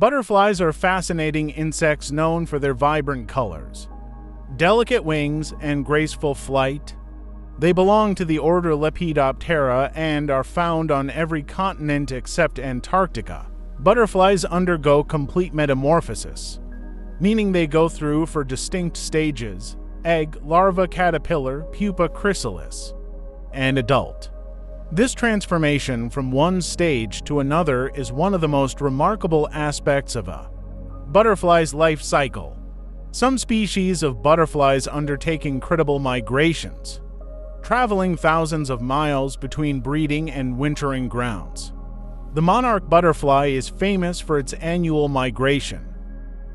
Butterflies are fascinating insects known for their vibrant colors, delicate wings, and graceful flight. They belong to the order Lepidoptera and are found on every continent except Antarctica. Butterflies undergo complete metamorphosis, meaning they go through four distinct stages: egg, larva, caterpillar, pupa, chrysalis, and adult. This transformation from one stage to another is one of the most remarkable aspects of a butterfly's life cycle. Some species of butterflies undertake incredible migrations, traveling thousands of miles between breeding and wintering grounds. The monarch butterfly is famous for its annual migration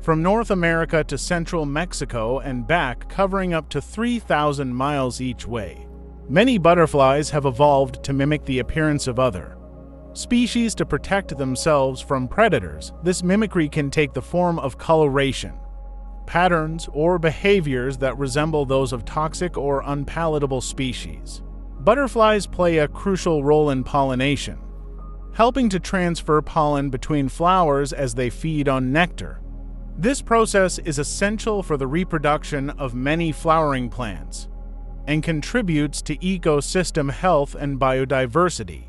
from North America to central Mexico and back, covering up to 3,000 miles each way. Many butterflies have evolved to mimic the appearance of other species to protect themselves from predators. This mimicry can take the form of coloration, patterns, or behaviors that resemble those of toxic or unpalatable species. Butterflies play a crucial role in pollination, helping to transfer pollen between flowers as they feed on nectar. This process is essential for the reproduction of many flowering plants and contributes to ecosystem health and biodiversity.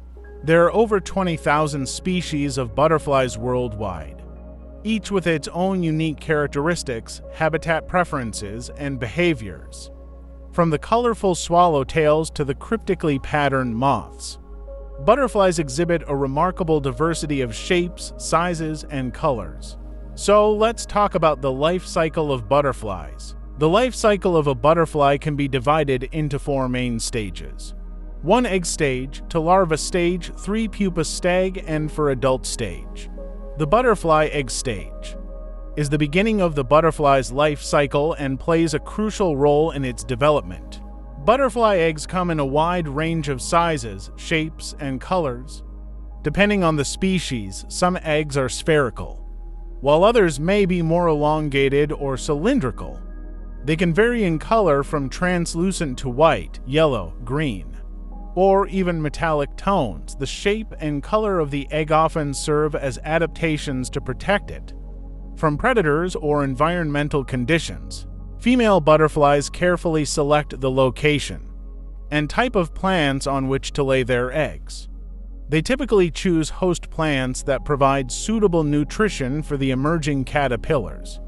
There are over 20,000 species of butterflies worldwide, each with its own unique characteristics, habitat preferences, and behaviors. From the colorful swallowtails to the cryptically patterned moths, butterflies exhibit a remarkable diversity of shapes, sizes, and colors. So let's talk about the life cycle of butterflies. The life cycle of a butterfly can be divided into four main stages: 1 egg stage, to larva stage, 3 pupa stage, and for adult stage. The butterfly egg stage is the beginning of the butterfly's life cycle and plays a crucial role in its development. Butterfly eggs come in a wide range of sizes, shapes, and colors. Depending on the species, some eggs are spherical, while others may be more elongated or cylindrical. They can vary in color from translucent to white, yellow, green, or even metallic tones. The shape and color of the egg often serve as adaptations to protect it from predators or environmental conditions. Female butterflies carefully select the location and type of plants on which to lay their eggs. They typically choose host plants that provide suitable nutrition for the emerging caterpillars.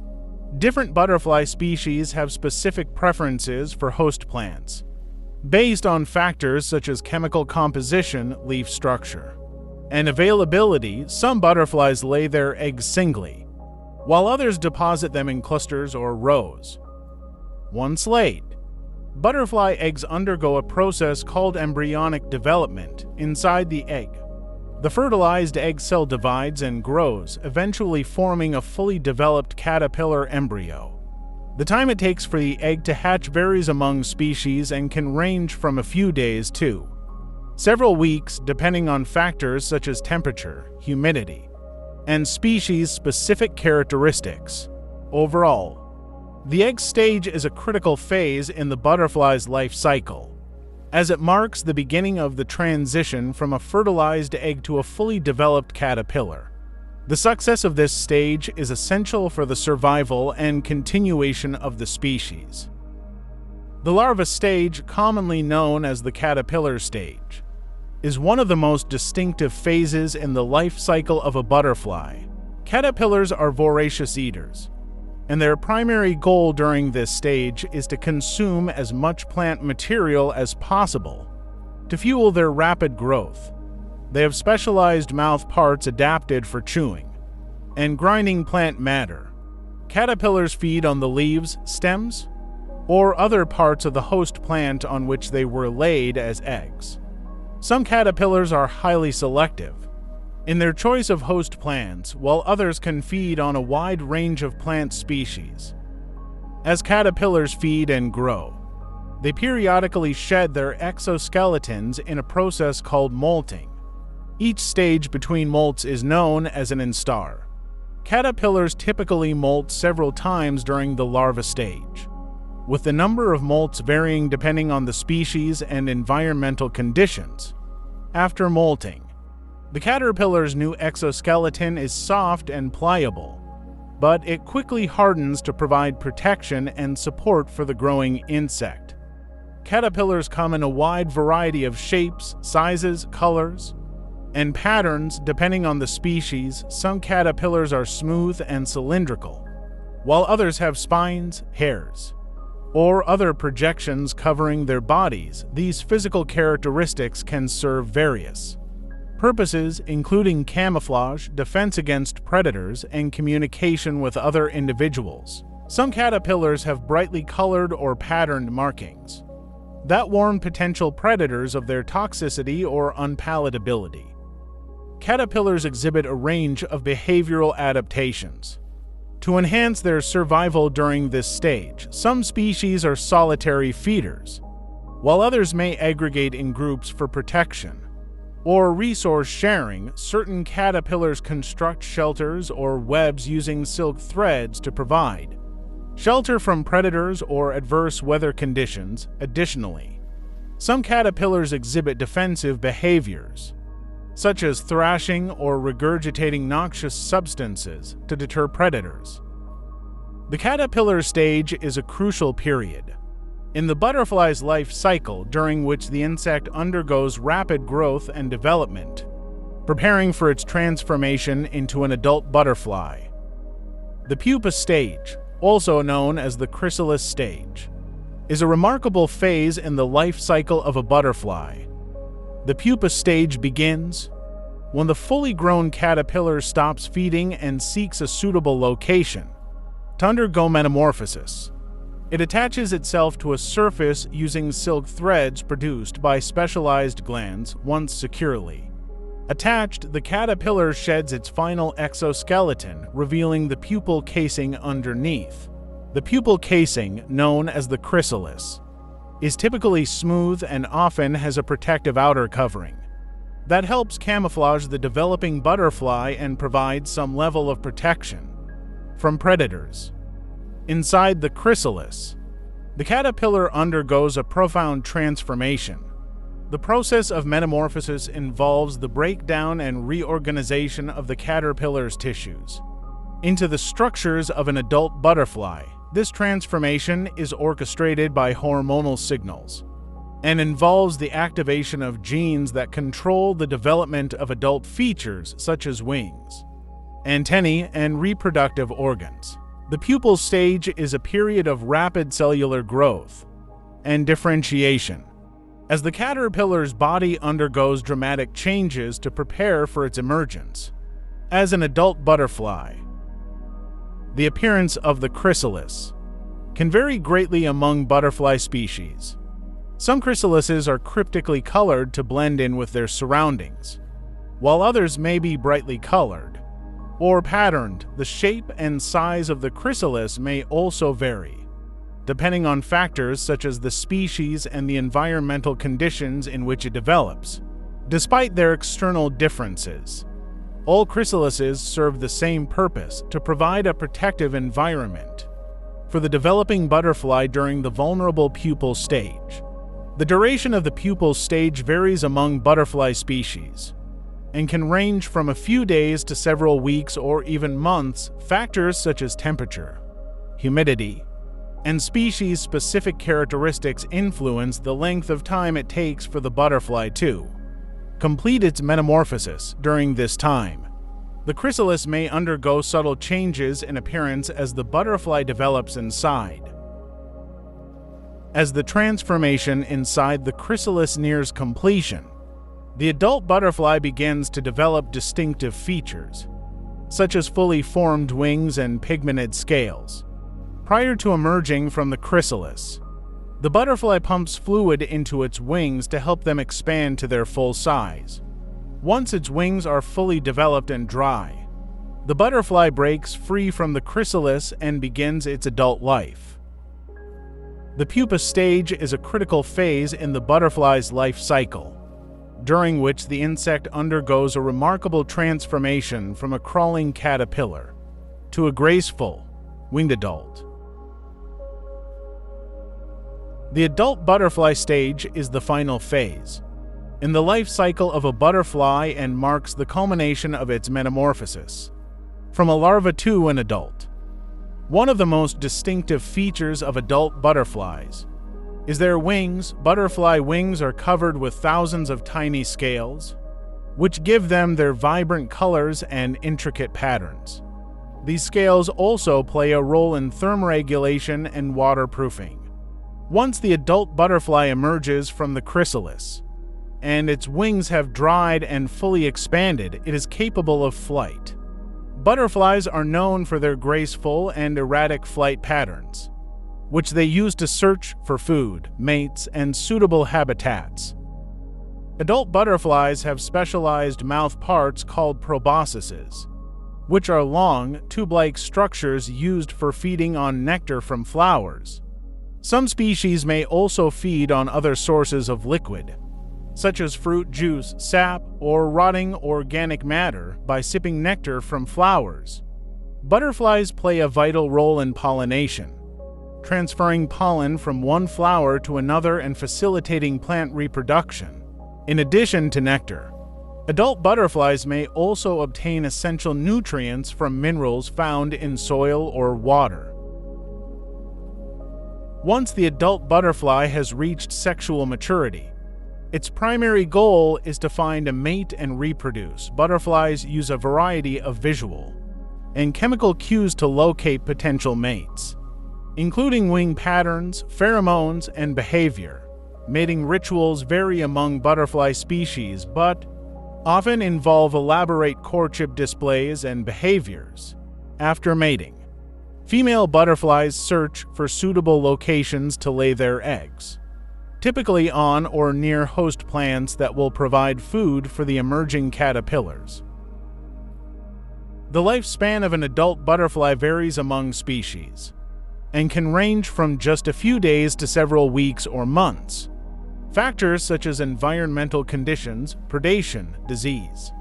Different butterfly species have specific preferences for host plants, based on factors such as chemical composition, leaf structure, and availability. Some butterflies lay their eggs singly, while others deposit them in clusters or rows. Once laid, butterfly eggs undergo a process called embryonic development inside the egg. The fertilized egg cell divides and grows, eventually forming a fully developed caterpillar embryo. The time it takes for the egg to hatch varies among species and can range from a few days to several weeks, depending on factors such as temperature, humidity, and species-specific characteristics. Overall, the egg stage is a critical phase in the butterfly's life cycle, as it marks the beginning of the transition from a fertilized egg to a fully developed caterpillar. The success of this stage is essential for the survival and continuation of the species. The larva stage, commonly known as the caterpillar stage, is one of the most distinctive phases in the life cycle of a butterfly. Caterpillars are voracious eaters, and their primary goal during this stage is to consume as much plant material as possible to fuel their rapid growth. They have specialized mouth parts adapted for chewing and grinding plant matter. Caterpillars feed on the leaves, stems, or other parts of the host plant on which they were laid as eggs. Some caterpillars are highly selective in their choice of host plants, while others can feed on a wide range of plant species. As caterpillars feed and grow, they periodically shed their exoskeletons in a process called molting. Each stage between molts is known as an instar. Caterpillars typically molt several times during the larva stage, with the number of molts varying depending on the species and environmental conditions. After molting, The caterpillar's new exoskeleton is soft and pliable, but it quickly hardens to provide protection and support for the growing insect. Caterpillars come in a wide variety of shapes, sizes, colors, and patterns depending on the species. Some caterpillars are smooth and cylindrical, while others have spines, hairs, or other projections covering their bodies. These physical characteristics can serve various purposes, including camouflage, defense against predators, and communication with other individuals. Some caterpillars have brightly colored or patterned markings that warn potential predators of their toxicity or unpalatability. Caterpillars exhibit a range of behavioral adaptations to enhance their survival during this stage. Some species are solitary feeders, while others may aggregate in groups for protection or resource sharing. Certain caterpillars construct shelters or webs using silk threads to provide shelter from predators or adverse weather conditions. Additionally, some caterpillars exhibit defensive behaviors, such as thrashing or regurgitating noxious substances to deter predators. The caterpillar stage is a crucial period in the butterfly's life cycle, during which the insect undergoes rapid growth and development, preparing for its transformation into an adult butterfly. The pupa stage, also known as the chrysalis stage, is a remarkable phase in the life cycle of a butterfly. The pupa stage begins when the fully grown caterpillar stops feeding and seeks a suitable location to undergo metamorphosis. It attaches itself to a surface using silk threads produced by specialized glands. Once securely attached, the caterpillar sheds its final exoskeleton, revealing the pupal casing underneath. The pupal casing, known as the chrysalis, is typically smooth and often has a protective outer covering that helps camouflage the developing butterfly and provide some level of protection from predators. Inside the chrysalis, the caterpillar undergoes a profound transformation. The process of metamorphosis involves the breakdown and reorganization of the caterpillar's tissues into the structures of an adult butterfly. This transformation is orchestrated by hormonal signals and involves the activation of genes that control the development of adult features such as wings, antennae, and reproductive organs. The pupal stage is a period of rapid cellular growth and differentiation, as the caterpillar's body undergoes dramatic changes to prepare for its emergence as an adult butterfly. The appearance of the chrysalis can vary greatly among butterfly species. Some chrysalises are cryptically colored to blend in with their surroundings, while others may be brightly colored or patterned. The shape and size of the chrysalis may also vary, depending on factors such as the species and the environmental conditions in which it develops. Despite their external differences, all chrysalises serve the same purpose: to provide a protective environment for the developing butterfly during the vulnerable pupal stage. The duration of the pupal stage varies among butterfly species and can range from a few days to several weeks or even months. Factors such as temperature, humidity, and species-specific characteristics influence the length of time it takes for the butterfly to complete its metamorphosis. During this time, the chrysalis may undergo subtle changes in appearance as the butterfly develops inside. As the transformation inside the chrysalis nears completion, the adult butterfly begins to develop distinctive features, such as fully formed wings and pigmented scales. Prior to emerging from the chrysalis, the butterfly pumps fluid into its wings to help them expand to their full size. Once its wings are fully developed and dry, the butterfly breaks free from the chrysalis and begins its adult life. The pupa stage is a critical phase in the butterfly's life cycle, during which the insect undergoes a remarkable transformation from a crawling caterpillar to a graceful, winged adult. The adult butterfly stage is the final phase, in the life cycle of a butterfly and marks the culmination of its metamorphosis from a larva to an adult. One of the most distinctive features of adult butterflies is their wings. Butterfly wings are covered with thousands of tiny scales, which give them their vibrant colors and intricate patterns. These scales also play a role in thermoregulation and waterproofing. Once the adult butterfly emerges from the chrysalis, and its wings have dried and fully expanded, it is capable of flight. Butterflies are known for their graceful and erratic flight patterns, which they use to search for food, mates, and suitable habitats. Adult butterflies have specialized mouth parts called proboscises, which are long, tube-like structures used for feeding on nectar from flowers. Some species may also feed on other sources of liquid, such as fruit juice, sap, or rotting organic matter by sipping nectar from flowers. Butterflies play a vital role in pollination, transferring pollen from one flower to another and facilitating plant reproduction. In addition to nectar, adult butterflies may also obtain essential nutrients from minerals found in soil or water. Once the adult butterfly has reached sexual maturity, its primary goal is to find a mate and reproduce. Butterflies use a variety of visual and chemical cues to locate potential mates, including wing patterns, pheromones, and behavior. Mating rituals vary among butterfly species, but often involve elaborate courtship displays and behaviors. After mating, female butterflies search for suitable locations to lay their eggs, typically on or near host plants that will provide food for the emerging caterpillars. The lifespan of an adult butterfly varies among species and can range from just a few days to several weeks or months. Factors such as environmental conditions, predation, disease,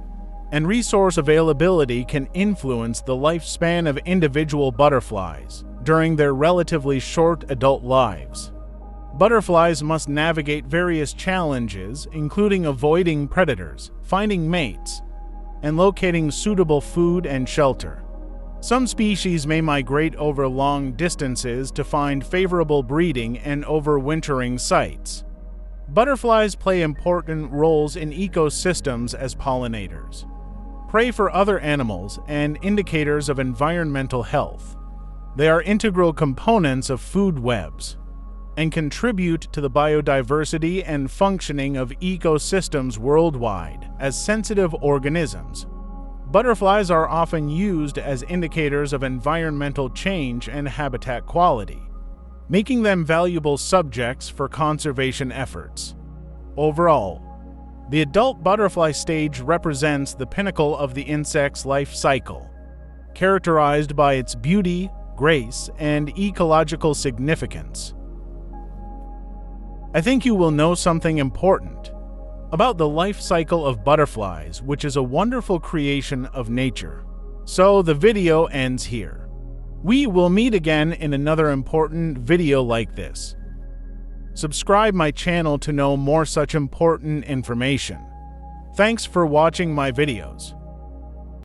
and resource availability can influence the lifespan of individual butterflies during their relatively short adult lives. Butterflies must navigate various challenges, including avoiding predators, finding mates, and locating suitable food and shelter. Some species may migrate over long distances to find favorable breeding and overwintering sites. Butterflies play important roles in ecosystems as pollinators, prey for other animals, and indicators of environmental health. They are integral components of food webs and contribute to the biodiversity and functioning of ecosystems worldwide. As sensitive organisms, butterflies are often used as indicators of environmental change and habitat quality, making them valuable subjects for conservation efforts. Overall, the adult butterfly stage represents the pinnacle of the insect's life cycle, characterized by its beauty, grace, and ecological significance. I think you will know something important about the life cycle of butterflies, which is a wonderful creation of nature. So the video ends here. We will meet again in another important video like this. Subscribe my channel to know more such important information. Thanks for watching my videos.